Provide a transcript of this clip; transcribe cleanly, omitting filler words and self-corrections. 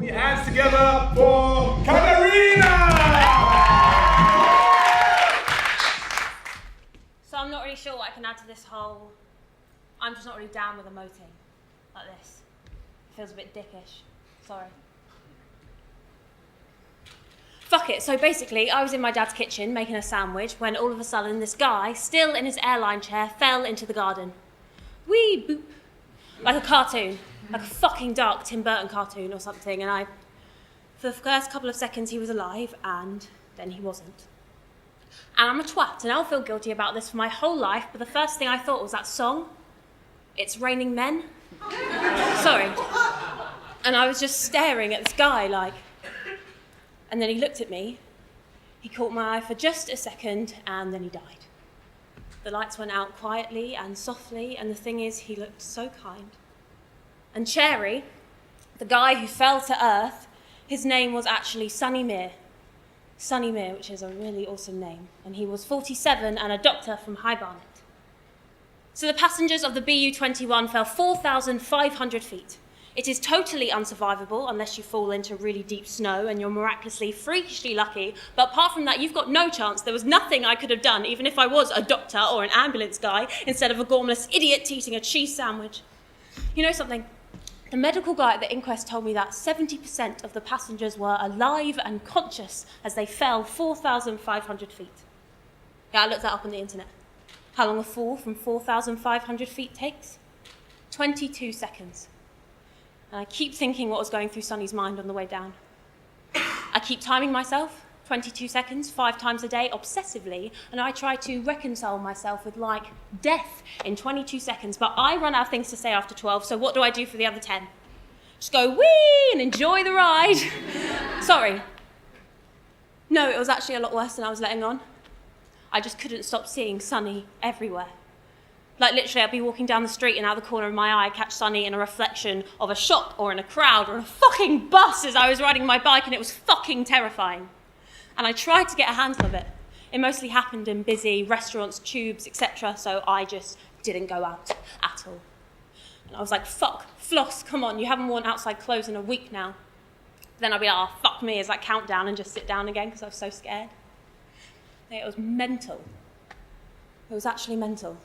Put your hands together for Katarina! So I'm not really sure what I can add to this whole... I'm just not really down with emoting like this. It feels a bit dickish. Sorry. Fuck it. So basically, I was in my dad's kitchen making a sandwich when all of a sudden this guy, still in his airline chair, fell into the garden. Wee boop. Like a cartoon. Like a fucking dark Tim Burton cartoon or something. And for the first couple of seconds, he was alive, and then he wasn't. And I'm a twat, and I'll feel guilty about this for my whole life, but the first thing I thought was that song, It's Raining Men. Sorry. And I was just staring at this guy like... And then he looked at me, he caught my eye for just a second, and then he died. The lights went out quietly and softly, and the thing is, he looked so kind. And Cherry, the guy who fell to earth, his name was actually Sonny Mere. Sonny Mere, which is a really awesome name. And he was 47 and a doctor from High Barnet. So the passengers of the BU21 fell 4,500 feet. It is totally unsurvivable unless you fall into really deep snow and you're miraculously, freakishly lucky. But apart from that, you've got no chance. There was nothing I could have done, even if I was a doctor or an ambulance guy, instead of a gormless idiot eating a cheese sandwich. You know something? The medical guy at the inquest told me that 70% of the passengers were alive and conscious as they fell 4,500 feet. Yeah, I looked that up on the internet. How long a fall from 4,500 feet takes? 22 seconds. And I keep thinking what was going through Sonny's mind on the way down. I keep timing myself, 22 seconds, 5 times a day, obsessively, and I try to reconcile myself with, like, death in 22 seconds, but I run out of things to say after 12, so what do I do for the other 10? Just go, whee, and enjoy the ride. Sorry. No, it was actually a lot worse than I was letting on. I just couldn't stop seeing Sonny everywhere. Like, literally, I'd be walking down the street and out the corner of my eye, I'd catch Sonny in a reflection of a shop or in a crowd or in a fucking bus as I was riding my bike, and it was fucking terrifying. And I tried to get a handle of it. It mostly happened in busy restaurants, tubes, etc., so I just didn't go out at all. And I was like, fuck, Floss, come on, you haven't worn outside clothes in a week now. Then I'd be like, oh, fuck me, as I count down and just sit down again because I was so scared. It was mental. It was actually mental.